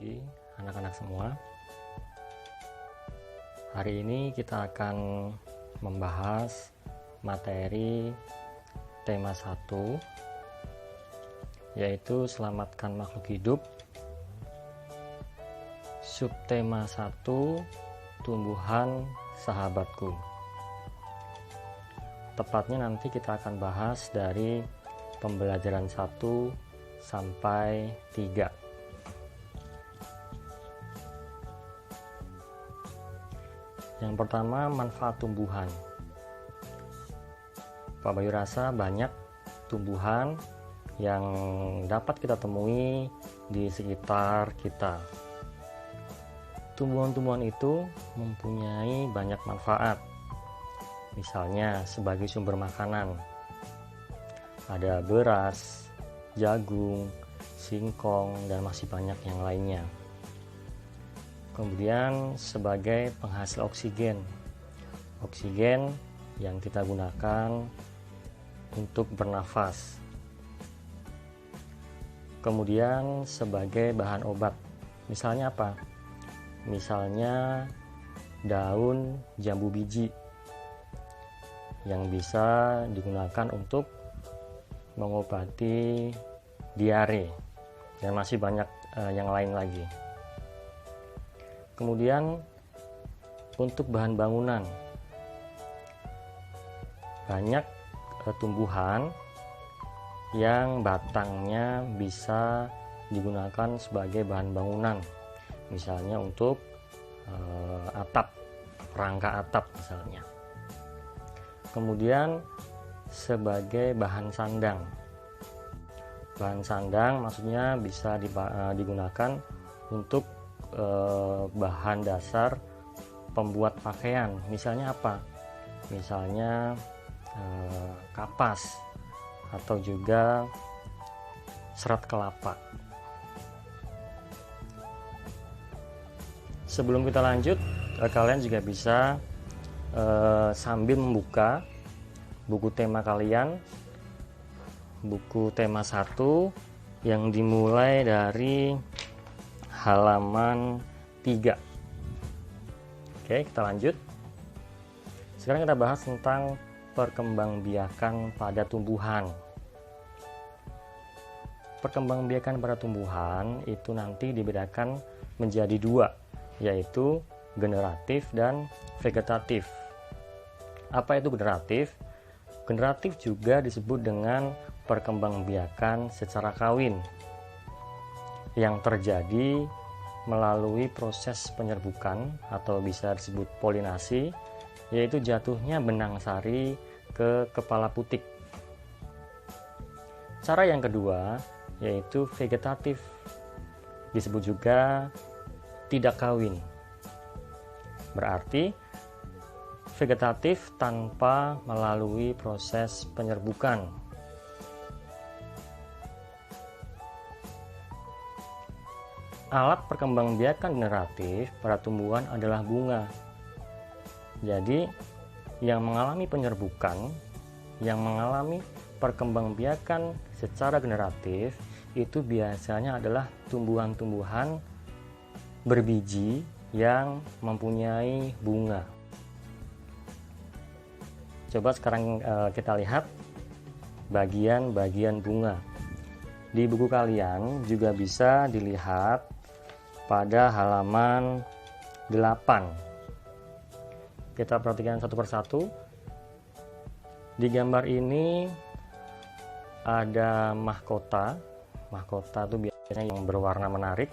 pagi anak-anak semua. Hari ini kita akan membahas materi tema 1, yaitu selamatkan makhluk hidup. Subtema 1, tumbuhan sahabatku. Tepatnya nanti kita akan bahas dari pembelajaran 1 sampai 3. Yang pertama, manfaat tumbuhan. Pak Bayu rasa banyak tumbuhan yang dapat kita temui di sekitar kita. Tumbuhan-tumbuhan itu mempunyai banyak manfaat. Misalnya sebagai sumber makanan. Ada beras, jagung, singkong, dan masih banyak yang lainnya. Kemudian sebagai penghasil oksigen yang kita gunakan untuk bernafas. Kemudian sebagai bahan obat, misalnya apa? Misalnya daun jambu biji yang bisa digunakan untuk mengobati diare, dan masih banyak yang lain lagi. Kemudian untuk bahan bangunan, banyak tumbuhan yang batangnya bisa digunakan sebagai bahan bangunan, misalnya untuk atap, rangka atap misalnya. Kemudian sebagai bahan sandang. Bahan sandang maksudnya bisa digunakan untuk bahan dasar pembuat pakaian. Misalnya apa? Misalnya kapas atau juga serat kelapa. Sebelum kita lanjut, kalian juga bisa sambil membuka buku tema kalian, buku tema 1 yang dimulai dari halaman 3. Oke, kita lanjut. Sekarang kita bahas tentang perkembangbiakan pada tumbuhan. Perkembangbiakan pada tumbuhan itu nanti dibedakan menjadi 2, yaitu generatif dan vegetatif. Apa itu generatif? Generatif juga disebut dengan perkembangbiakan secara kawin yang terjadi melalui proses penyerbukan atau bisa disebut polinasi, yaitu jatuhnya benang sari ke kepala putik. Cara yang kedua yaitu vegetatif, disebut juga tidak kawin. Berarti vegetatif tanpa melalui proses penyerbukan. Alat perkembangbiakan generatif pada tumbuhan adalah bunga. Jadi, yang mengalami penyerbukan, yang mengalami perkembangbiakan secara generatif, itu biasanya adalah tumbuhan-tumbuhan berbiji yang mempunyai bunga. Coba sekarang kita lihat bagian-bagian bunga. Di buku kalian juga bisa dilihat pada halaman 8. Kita perhatikan satu persatu. Di gambar ini ada mahkota. Mahkota itu biasanya yang berwarna menarik.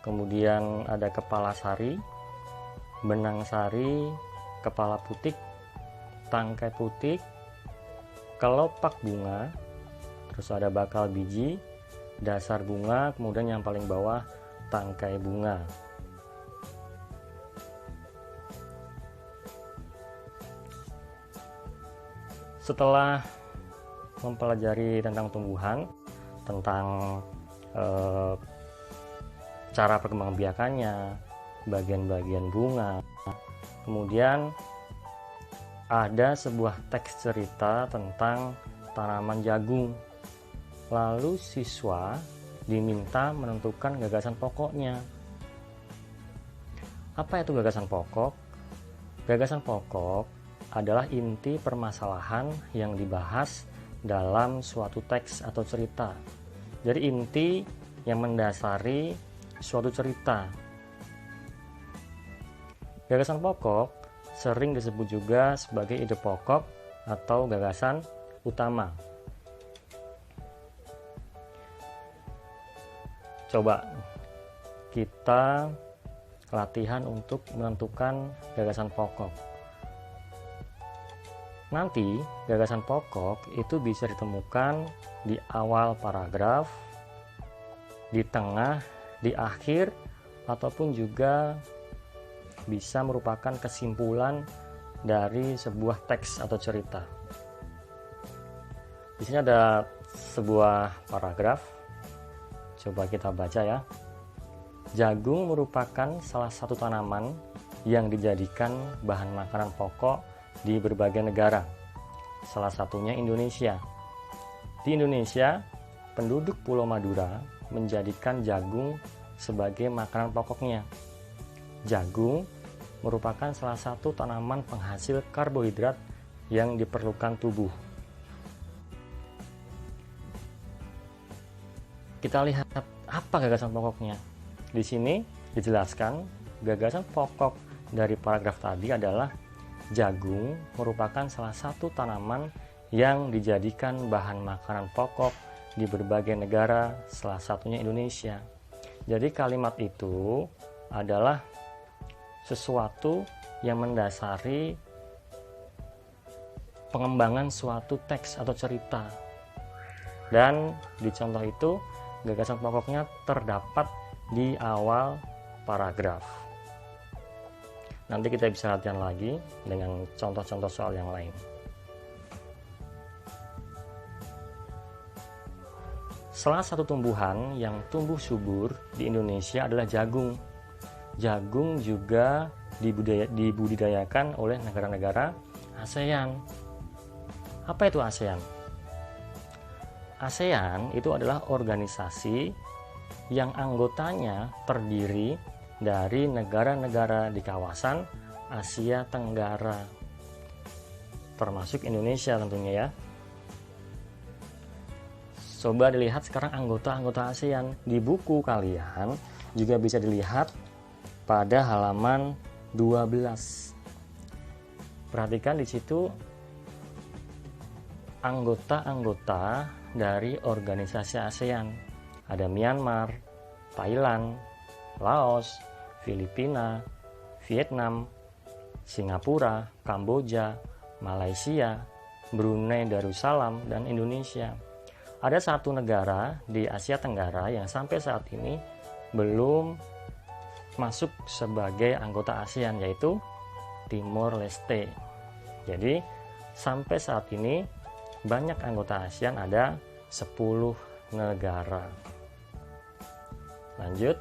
Kemudian ada kepala sari, benang sari, kepala putik, tangkai putik, kelopak bunga, terus ada bakal biji, dasar bunga, kemudian yang paling bawah tangkai bunga. Setelah mempelajari tentang tumbuhan, tentang cara perkembangbiakannya, bagian-bagian bunga, kemudian ada sebuah teks cerita tentang tanaman jagung. Lalu siswa diminta menentukan gagasan pokoknya. Apa itu gagasan pokok? Gagasan pokok adalah inti permasalahan yang dibahas dalam suatu teks atau cerita. Jadi inti yang mendasari suatu cerita. Gagasan pokok sering disebut juga sebagai ide pokok atau gagasan utama. Coba kita latihan untuk menentukan gagasan pokok. Nanti gagasan pokok itu bisa ditemukan di awal paragraf, di tengah, di akhir, ataupun juga bisa merupakan kesimpulan dari sebuah teks atau cerita. Di sini ada sebuah paragraf. Coba kita baca ya. Jagung merupakan salah satu tanaman yang dijadikan bahan makanan pokok di berbagai negara. Salah satunya Indonesia. Di Indonesia, penduduk Pulau Madura menjadikan jagung sebagai makanan pokoknya. Jagung merupakan salah satu tanaman penghasil karbohidrat yang diperlukan tubuh. Kita lihat apa gagasan pokoknya. Di sini dijelaskan gagasan pokok dari paragraf tadi adalah jagung merupakan salah satu tanaman yang dijadikan bahan makanan pokok di berbagai negara, salah satunya Indonesia. Jadi kalimat itu adalah sesuatu yang mendasari pengembangan suatu teks atau cerita. Dan di contoh itu gagasan pokoknya terdapat di awal paragraf. Nanti kita bisa latihan lagi dengan contoh-contoh soal yang lain. Salah satu tumbuhan yang tumbuh subur di Indonesia adalah jagung. Jagung juga dibudidayakan oleh negara-negara ASEAN. Apa itu ASEAN? ASEAN itu adalah organisasi yang anggotanya terdiri dari negara-negara di kawasan Asia Tenggara, termasuk Indonesia tentunya ya. Coba dilihat sekarang anggota-anggota ASEAN. Di buku kalian juga bisa dilihat pada halaman 12. Perhatikan di situ anggota-anggota dari organisasi ASEAN. Ada Myanmar, Thailand, Laos, Filipina, Vietnam, Singapura, Kamboja, Malaysia, Brunei Darussalam, dan Indonesia. Ada satu negara di Asia Tenggara yang sampai saat ini belum masuk sebagai anggota ASEAN, yaitu Timor Leste. Jadi sampai saat ini banyak anggota ASEAN, ada 10 negara. Lanjut,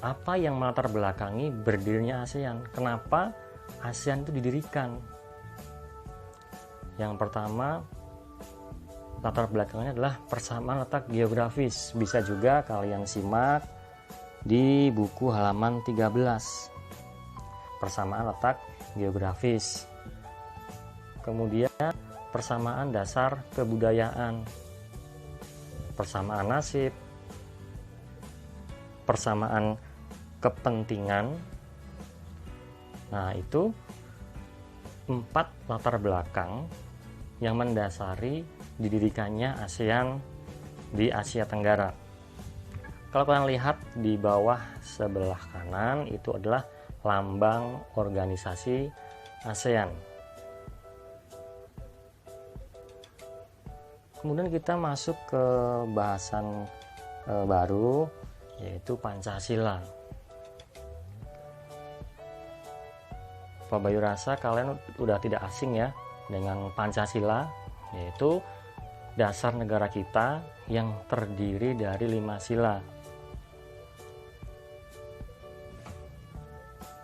apa yang melatar belakangi berdirinya ASEAN? Kenapa ASEAN itu didirikan? Yang pertama, latar belakangnya adalah persamaan letak geografis. Bisa juga kalian simak di buku halaman 13. Persamaan letak geografis. Kemudian persamaan dasar kebudayaan, persamaan nasib, persamaan kepentingan. Nah, itu 4 latar belakang yang mendasari didirikannya ASEAN di Asia Tenggara. Kalau kalian lihat di bawah sebelah kanan, itu adalah lambang organisasi ASEAN. Kemudian kita masuk ke bahasan baru, yaitu Pancasila. Pak Bayu rasa kalian udah tidak asing ya dengan Pancasila, yaitu dasar negara kita yang terdiri dari 5 sila.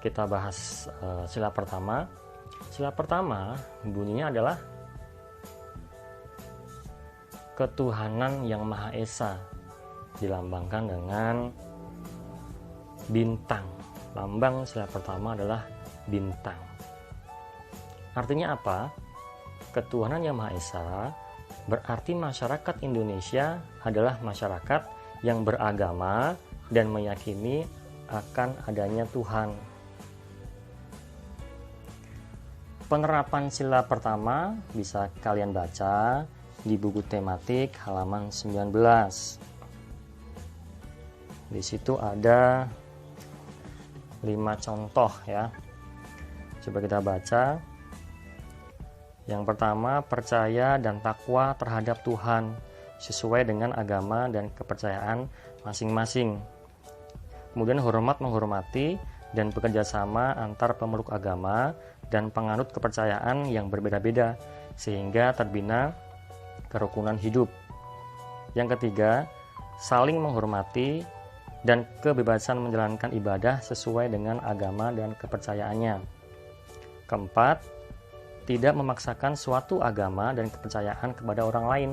Kita bahas sila pertama. Sila pertama bunyinya adalah ketuhanan yang Maha Esa. dilambangkan dengan bintang. Lambang sila pertama adalah bintang. Artinya apa? Ketuhanan Yang Maha Esa berarti masyarakat Indonesia adalah masyarakat yang beragama dan meyakini akan adanya Tuhan. Penerapan sila pertama bisa kalian baca di buku tematik halaman 19. Di situ ada 5 contoh ya. Coba kita baca. Yang pertama, percaya dan takwa terhadap Tuhan sesuai dengan agama dan kepercayaan masing-masing. Kemudian hormat menghormati dan bekerja sama antar pemeluk agama dan penganut kepercayaan yang berbeda-beda sehingga terbina kerukunan hidup. Yang ketiga, saling menghormati dan kebebasan menjalankan ibadah sesuai dengan agama dan kepercayaannya. Keempat, tidak memaksakan suatu agama dan kepercayaan kepada orang lain.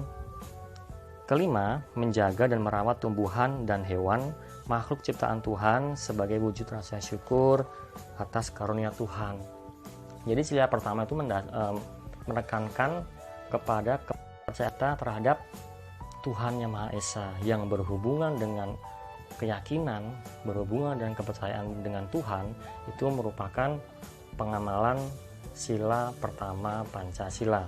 Kelima, menjaga dan merawat tumbuhan dan hewan makhluk ciptaan Tuhan sebagai wujud rasa syukur atas karunia Tuhan. Jadi sila pertama itu menekankan kepada kepercayaan terhadap Tuhan Yang Maha Esa yang berhubungan dengan keyakinan, berhubungan dengan kepercayaan dengan Tuhan, itu merupakan pengamalan sila pertama Pancasila.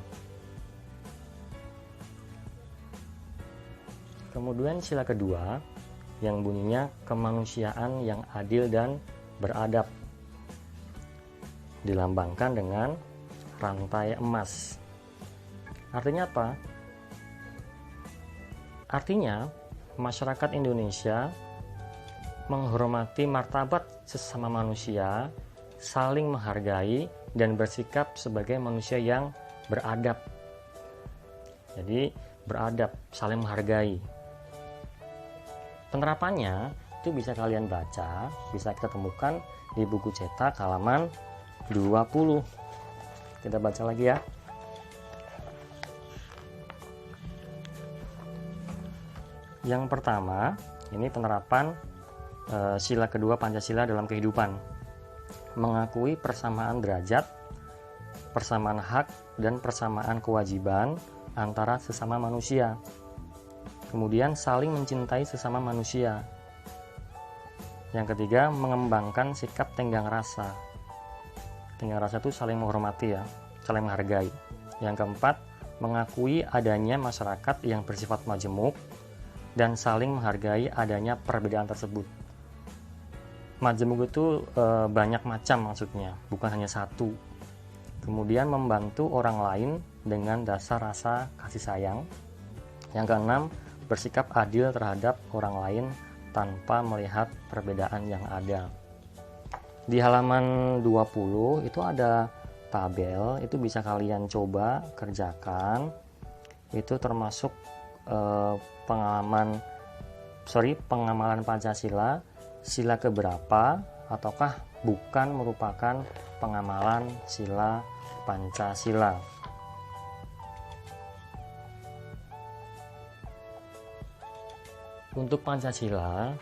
Kemudian sila kedua yang bunyinya kemanusiaan yang adil dan beradab, dilambangkan dengan rantai emas. Artinya apa? Artinya masyarakat Indonesia menghormati martabat sesama manusia, saling menghargai dan bersikap sebagai manusia yang beradab. Jadi beradab, saling menghargai. Penerapannya itu bisa kalian baca, bisa kita temukan di buku cetak halaman 20. Kita baca lagi ya. Yang pertama, ini penerapan sila kedua Pancasila dalam kehidupan. Mengakui persamaan derajat, persamaan hak, dan persamaan kewajiban antara sesama manusia. Kemudian saling mencintai sesama manusia. Yang ketiga, mengembangkan sikap tenggang rasa. Tenggang rasa itu saling menghormati ya, saling menghargai. Yang keempat, mengakui adanya masyarakat yang bersifat majemuk dan saling menghargai adanya perbedaan tersebut. Majemuk itu banyak macam maksudnya, bukan hanya satu. Kemudian membantu orang lain dengan dasar rasa kasih sayang. Yang keenam, bersikap adil terhadap orang lain tanpa melihat perbedaan yang ada. Di halaman 20 itu ada tabel, itu bisa kalian coba kerjakan. Itu termasuk pengamalan Pancasila sila keberapa, ataukah bukan merupakan pengamalan sila Pancasila. Untuk Pancasila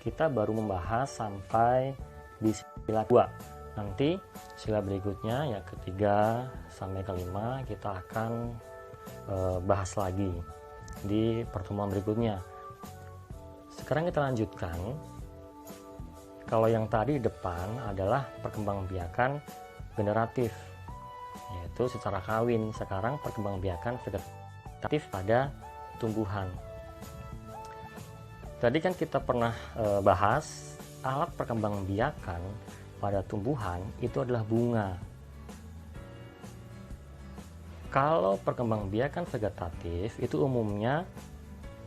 kita baru membahas sampai di sila 2. Nanti sila berikutnya ya ketiga sampai kelima kita akan bahas lagi di pertemuan berikutnya. Sekarang kita lanjutkan. Kalau yang tadi di depan adalah perkembangbiakan generatif, yaitu secara kawin. Sekarang perkembangbiakan vegetatif pada tumbuhan. Tadi kan kita pernah bahas alat perkembangbiakan pada tumbuhan itu adalah bunga. Kalau perkembangbiakan vegetatif itu umumnya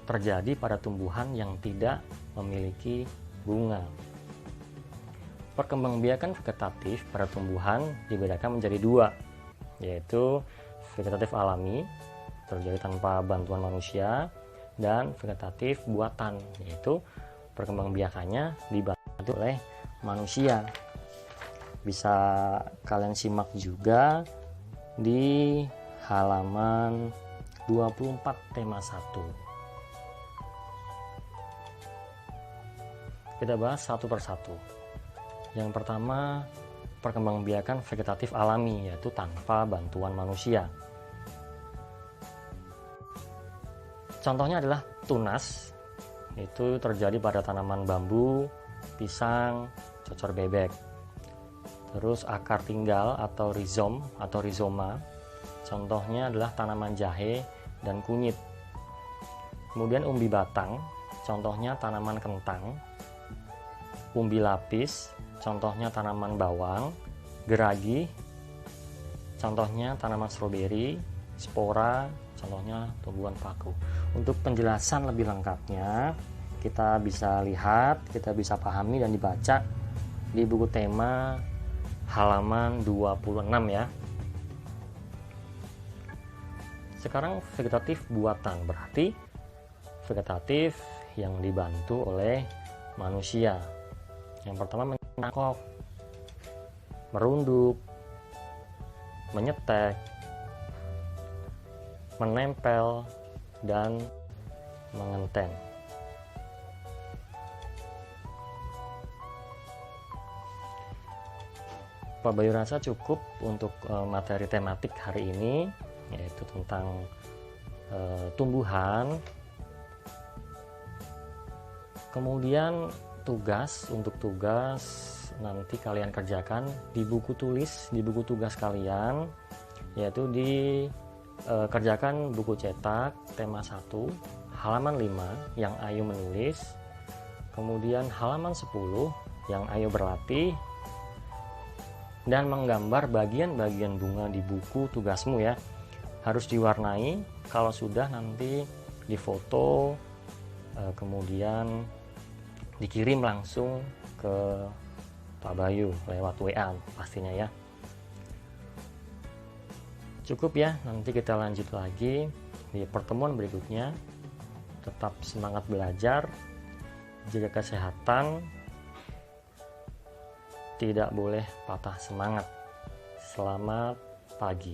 terjadi pada tumbuhan yang tidak memiliki bunga. Perkembangbiakan vegetatif pada tumbuhan dibedakan menjadi dua, yaitu vegetatif alami terjadi tanpa bantuan manusia, dan vegetatif buatan, yaitu perkembangbiakannya dibantu oleh manusia. Bisa kalian simak juga di halaman 24 tema 1. Kita bahas satu persatu. Yang pertama, perkembangbiakan vegetatif alami, yaitu tanpa bantuan manusia. Contohnya adalah tunas, itu terjadi pada tanaman bambu, pisang, cocor bebek. Terus akar tinggal atau rizom atau rizoma, contohnya adalah tanaman jahe dan kunyit. Kemudian umbi batang, contohnya tanaman kentang. Umbi lapis, contohnya tanaman bawang. Geragi, contohnya tanaman stroberi. Spora, contohnya tumbuhan paku. Untuk penjelasan lebih lengkapnya, kita bisa lihat, kita bisa pahami dan dibaca di buku tema halaman 26 ya. Sekarang vegetatif buatan, berarti vegetatif yang dibantu oleh manusia. Yang pertama menyangkok, merunduk, menyetek, menempel, dan mengenteng. Pak Bayu rasa cukup untuk materi tematik hari ini, yaitu tentang tumbuhan. Kemudian untuk tugas nanti kalian kerjakan di buku tulis, di buku tugas kalian, yaitu kerjakan buku cetak tema 1 halaman 5 yang Ayu menulis, kemudian halaman 10 yang Ayu berlatih, dan menggambar bagian-bagian bunga di buku tugasmu ya. Harus diwarnai, kalau sudah nanti difoto, kemudian dikirim langsung ke Pak Bayu lewat WA pastinya ya. Cukup ya, nanti kita lanjut lagi di pertemuan berikutnya. Tetap semangat belajar, jaga kesehatan, tidak boleh patah semangat. Selamat pagi.